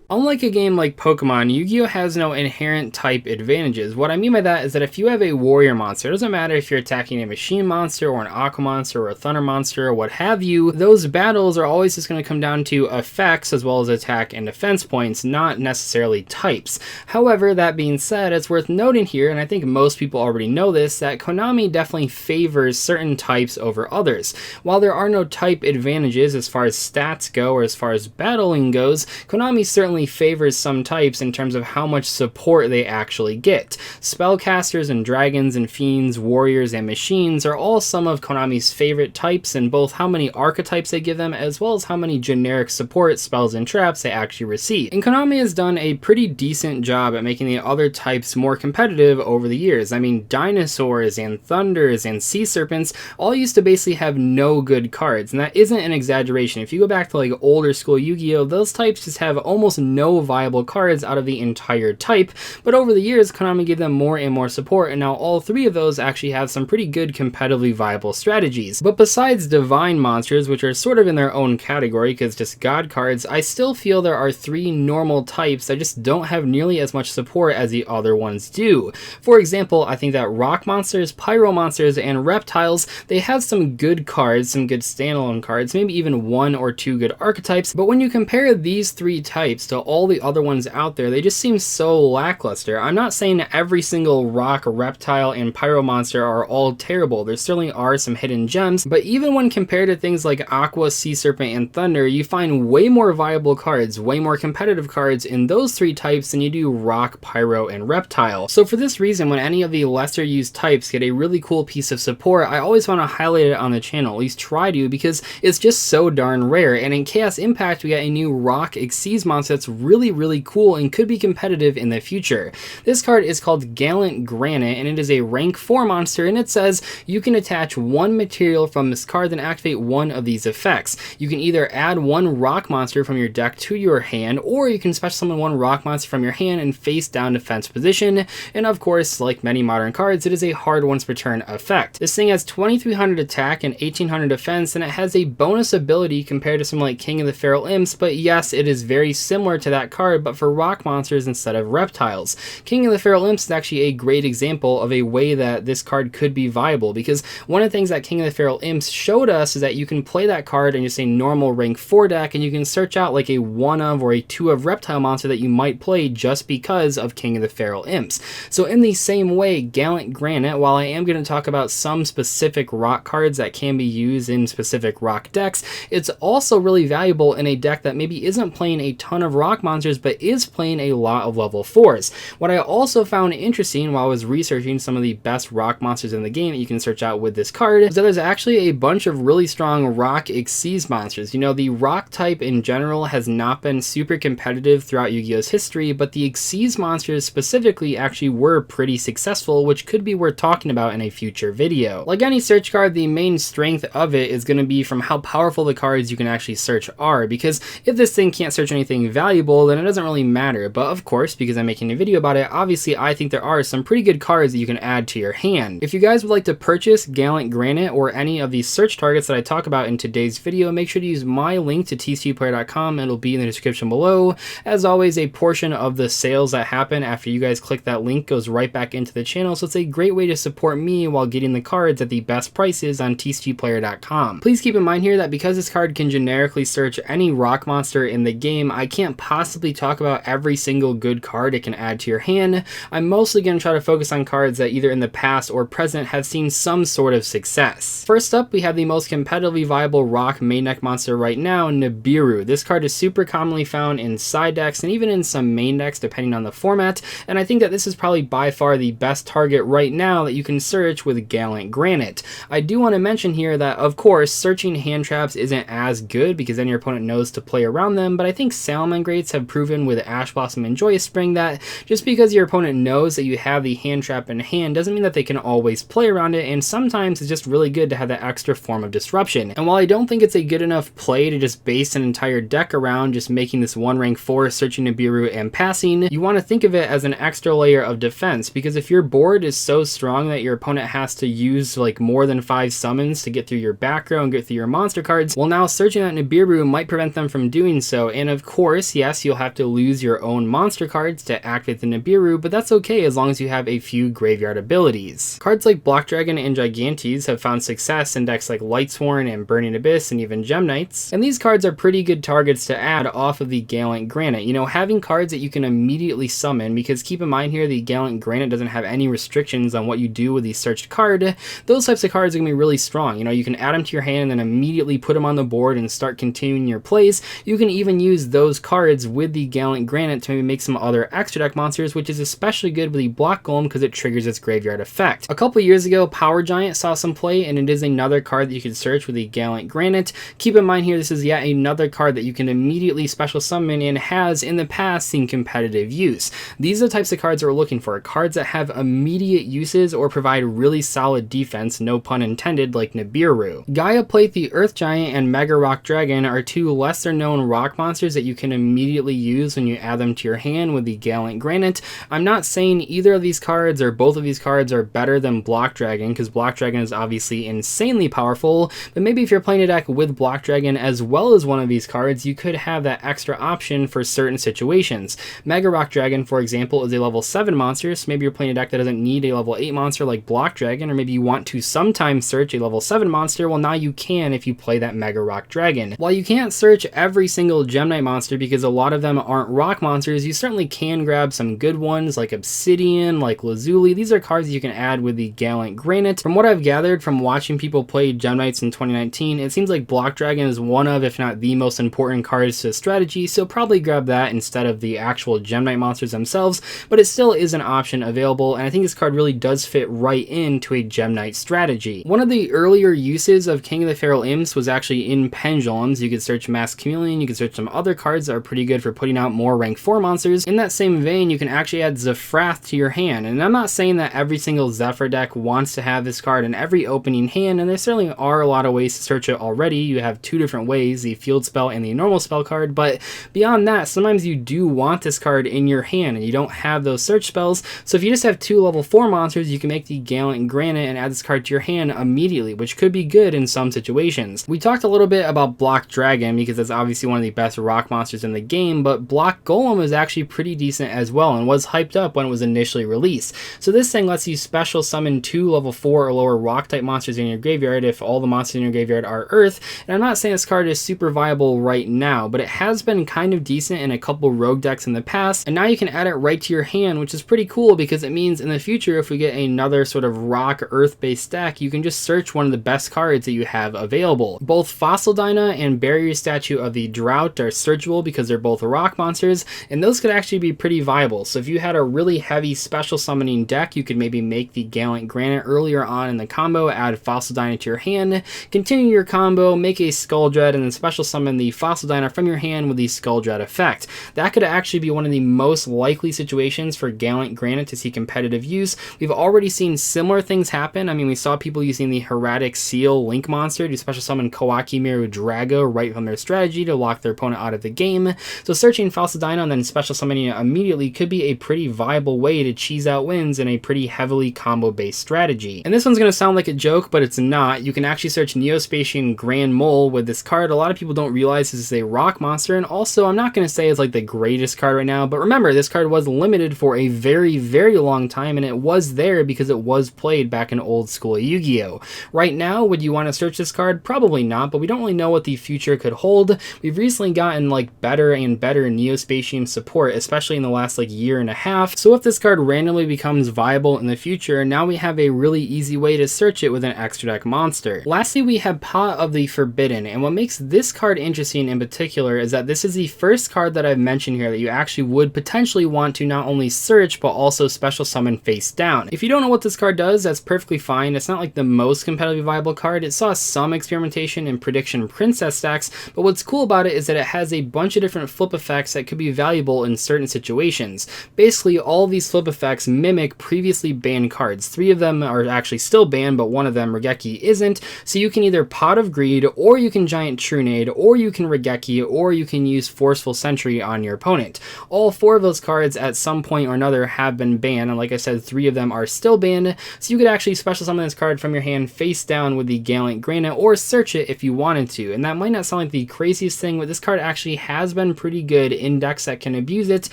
Unlike a game like Pokemon, Yu-Gi-Oh! Has no inherent type advantages. What I mean by that is that if you have a warrior monster, it doesn't matter if you're attacking a machine monster or an aqua monster or a thunder monster or what have you, those battles are always just going to come down to effects as well as attack and defense points, not necessarily types. However, that being said, it's worth noting here, and I think most people already know this, that Konami definitely favors certain types over others. While there are no type advantages as far as stats go or as far as battling goes, Konami certainly favors some types in terms of how much support they actually get. Spellcasters and dragons and fiends, warriors and machines are all some of Konami's favorite types in both how many archetypes they give them as well as how many generic support spells and traps they actually receive. And Konami has done a pretty decent job at making the other types more competitive over the years. I mean, dinosaurs and thunders and sea serpents all used to basically have no good cards, and that isn't an exaggeration. If you go back to like older school Yu-Gi-Oh, those types just have almost no viable cards out of the entire type, but over the years Konami gave them more and more support, and now all three of those actually have some pretty good competitively viable strategies. But besides divine monsters, which are sort of in their own category because just god cards, I still feel there are three normal types that just don't have nearly as much support as the other ones do. For example, I think that rock monsters, pyro monsters, and reptiles, they have some good cards, some good standalone cards, maybe even one or two good archetypes, but when you compare these three types to all the other ones out there, they just seem so lackluster. I'm not saying every single rock, reptile, and pyro monster are all terrible. There certainly are some hidden gems, but even when compared to things like Aqua, Sea Serpent, and Thunder, you find way more viable cards, way more competitive cards in those three types than you do rock, pyro, and reptile. So for this reason, when any of the lesser used types get a really cool piece of support, I always want to highlight it on the channel, at least try to, because it's just so darn rare. And in Chaos Impact, we got a new rock Xyz monster that's really cool and could be competitive in the future. This card is called Gallant Granite, and it is a rank 4 monster, and it says you can attach one material from this card then activate one of these effects. You can either add one rock monster from your deck to your hand, or you can special summon one rock monster from your hand in face down defense position, and of course, like many modern cards, it is a hard once per turn effect. This thing has 2300 attack and 1800 defense, and it has a bonus ability compared to something like King of the Feral Imps, but yes, it is very similar to that card, but for rock monsters instead of reptiles. King of the Feral Imps is actually a great example of a way that this card could be viable, because one of the things that King of the Feral Imps showed us is that you can play that card in just a normal rank 4 deck, and you can search out like a 1 of or a 2 of reptile monster that you might play just because of King of the Feral Imps. So in the same way, Gallant Granite, while I am going to talk about some specific rock cards that can be used in specific rock decks, it's also really valuable in a deck that maybe isn't playing a ton of rock monsters but is playing a lot of level 4s. What I also found interesting while I was researching some of the best rock monsters in the game that you can search out with this card is that there's actually a bunch of really strong rock Xyz monsters. You know, the rock type in general has not been super competitive throughout Yu-Gi-Oh's history, but the Xyz monsters specifically actually were pretty successful, which could be worth talking about in a future video. Like any search card, the main strength of it is going to be from how powerful the cards you can actually search are, because if this thing can't search anything valuable, then it doesn't really matter. But of course, because I'm making a video about it, obviously I think there are some pretty good cards that you can add to your hand. If you guys would like to purchase Gallant Granite or any of these search targets that I talk about in today's video, make sure to use my link to tcgplayer.com. It'll be in the description below. As always, a portion of the sales that happen after you guys click that link goes right back into the channel, so it's a great way to support me while getting the cards at the best prices on tcgplayer.com. Please keep in mind here that because this card can generically search any rock monster in the game, I can't possibly talk about every single good card it can add to your hand. I'm mostly going to try to focus on cards that either in the past or present have seen some sort of success. First up, we have the most competitively viable rock main deck monster right now, Nibiru. This card is super commonly found in side decks and even in some main decks depending on the format, and I think that this is probably by far the best target right now that you can search with Gallant Granite. I do want to mention here that of course searching hand traps isn't as good because then your opponent knows to play around them, but I think Salamangreats have proven with Ash Blossom and Joyous Spring that just because your opponent knows that you have the hand trap in hand doesn't mean that they can always play around it, and sometimes it's just really good to have that extra form of disruption. And while I don't think it's a good enough play to just base an entire deck around just making this one rank 4 searching Nibiru and passing, you want to think of it as an extra layer of defense, because if your board is so strong that your opponent has to use like more than 5 summons to get through your back row and get through your monster cards, well now searching that Nibiru might prevent them from doing so, and of course yes, you'll have to lose your own monster cards to activate the Nibiru, but that's okay as long as you have a few graveyard abilities. Cards like Block Dragon and Gigantes have found success in decks like Lightsworn and Burning Abyss and even Gem Knights, and these cards are pretty good targets to add off of the Gallant Granite. You know, having cards that you can immediately summon, because keep in mind here, the Gallant Granite doesn't have any restrictions on what you do with the searched card. Those types of cards are going to be really strong. You know, you can add them to your hand and then immediately put them on the board and start continuing your plays. You can even use those cards with the Gallant Granite to maybe make some other extra deck monsters, which is especially good with the Block Golem because it triggers its graveyard effect. A couple years ago, Power Giant saw some play, and it is another card that you can search with the Gallant Granite. Keep in mind here, this is yet another card that you can immediately special summon and has in the past seen competitive use. These are the types of cards that we're looking for, cards that have immediate uses or provide really solid defense, no pun intended, like Nibiru. Gaia Plate the Earth Giant and Mega Rock Dragon are two lesser known rock monsters that you can immediately use when you add them to your hand with the Gallant Granite. I'm not saying either of these cards or both of these cards are better than Block Dragon, because Block Dragon is obviously insanely powerful, but maybe if you're playing a deck with Block Dragon as well as one of these cards, you could have that extra option for certain situations. Mega Rock Dragon, for example, is a level 7 monster, so maybe you're playing a deck that doesn't need a level 8 monster like Block Dragon, or maybe you want to sometimes search a level 7 monster. Well, now you can if you play that Mega Rock Dragon. While you can't search every single Gem Knight monster because a lot of them aren't rock monsters, you certainly can grab some good ones like Obsidian, like Lazuli. These are cards you can add with the Gallant Granite. From what I've gathered from watching people play Gem Knights in 2019, it seems like Block Dragon is one of, if not the most important cards to the strategy, so probably grab that instead of the actual Gem Knight monsters themselves, but it still is an option available, and I think this card really does fit right into a Gem Knight strategy. One of the earlier uses of King of the Feral Imps was actually in Pendulums. You could search Mass Chameleon, you could search some other cards that are pretty good for putting out more rank 4 monsters. In that same vein, you can actually add Zephyrath to your hand, and I'm not saying that every single Zephyr deck wants to have this card in every opening hand, and there certainly are a lot of ways to search it already. You have two different ways, the field spell and the normal spell card, but beyond that, sometimes you do want this card in your hand and you don't have those search spells. So if you just have two level 4 monsters, you can make the Gallant Granite and add this card to your hand immediately, which could be good in some situations. We talked a little bit about Block Dragon because that's obviously one of the best rock monsters in the game, but Block Golem is actually pretty decent as well and was hyped up when it was initially released. So this thing lets you special summon 2 level 4 or lower rock type monsters in your graveyard if all the monsters in your graveyard are earth. And I'm not saying this card is super viable right now, but it has been kind of decent in a couple rogue decks in the past, and now you can add it right to your hand, which is pretty cool because it means in the future if we get another sort of rock earth based deck, you can just search one of the best cards that you have available. Both Fossil Dyna and Barrier Statue of the Drought are searchable because they're both rock monsters, and those could actually be pretty viable. So if you had a really heavy special summoning deck, you could maybe make the Gallant Granite earlier on in the combo, add Fossil Dyna to your hand, continue your combo, make a Skull Dread, and then special summon the Fossil Dyna from your hand with the Skull Dread effect. That could actually be one of the most likely situations for Gallant Granite to see competitive use. We've already seen similar things happen. I mean, we saw people using the Hieratic Seal Link monster to special summon Kawakimeru Drago right from their strategy to lock their opponent out of the game. So searching Fossil Dyna and then special summoning it immediately could be a pretty viable way to cheese out wins in a pretty heavily combo based strategy. And this one's going to sound like a joke, but it's not. You can actually search Neospatian Grand Mole with this card. A lot of people don't realize this is a rock monster, and also I'm not going to say it's like the greatest card right now, but remember, this card was limited for a very, very long time, and it was there because it was played back in old school Yu-Gi-Oh! Right now, would you want to search this card? Probably not, but we don't really know what the future could hold. We've recently gotten like better and better Neospatium support, especially in the last like year and a half. So if this card randomly becomes viable in the future, now we have a really easy way to search it with an extra deck monster. Lastly, we have Pot of the Forbidden, and what makes this card interesting in particular is that this is the first card that I've mentioned here that you actually would potentially want to not only search but also special summon face down. If you don't know what this card does, that's perfectly fine. It's not like the most competitively viable card. It saw some experimentation in Prediction Princess stacks, but what's cool about it is that it has a bunch of different flip effects that could be valuable in certain situations. Basically, all these flip effects mimic previously banned cards. 3 of them are actually still banned, but one of them, Regeki, isn't. So you can either Pot of Greed, or you can Giant Trunade, or you can Regeki, or you can use Forceful Sentry on your opponent. All 4 of those cards at some point or another have been banned, and like I said, 3 of them are still banned, so you could actually special summon this card from your hand face down with the Gallant Granite, or search it if you wanted to. And that might not sound like the craziest thing, but this card actually has been run pretty good in decks that can abuse it.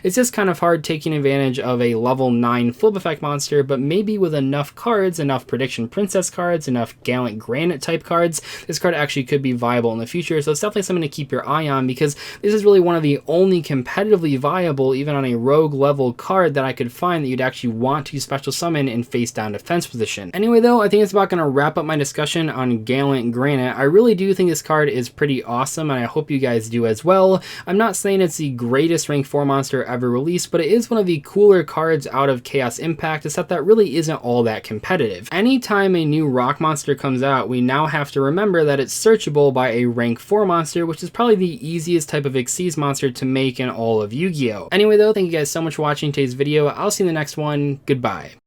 It's just kind of hard taking advantage of a level 9 flip effect monster, but maybe with enough cards, enough Prediction Princess cards, enough Gallant Granite type cards, this card actually could be viable in the future. So it's definitely something to keep your eye on, because this is really one of the only competitively viable, even on a rogue level card, that I could find that you'd actually want to special summon in face down defense position. Anyway though, I think it's about going to wrap up my discussion on Gallant Granite. I really do think this card is pretty awesome, and I hope you guys do as well. I'm not saying it's the greatest rank 4 monster ever released, but it is one of the cooler cards out of Chaos Impact, except that really isn't all that competitive. Anytime a new rock monster comes out, we now have to remember that it's searchable by a rank 4 monster, which is probably the easiest type of Xyz monster to make in all of Yu-Gi-Oh! Anyway though, thank you guys so much for watching today's video. I'll see you in the next one. Goodbye.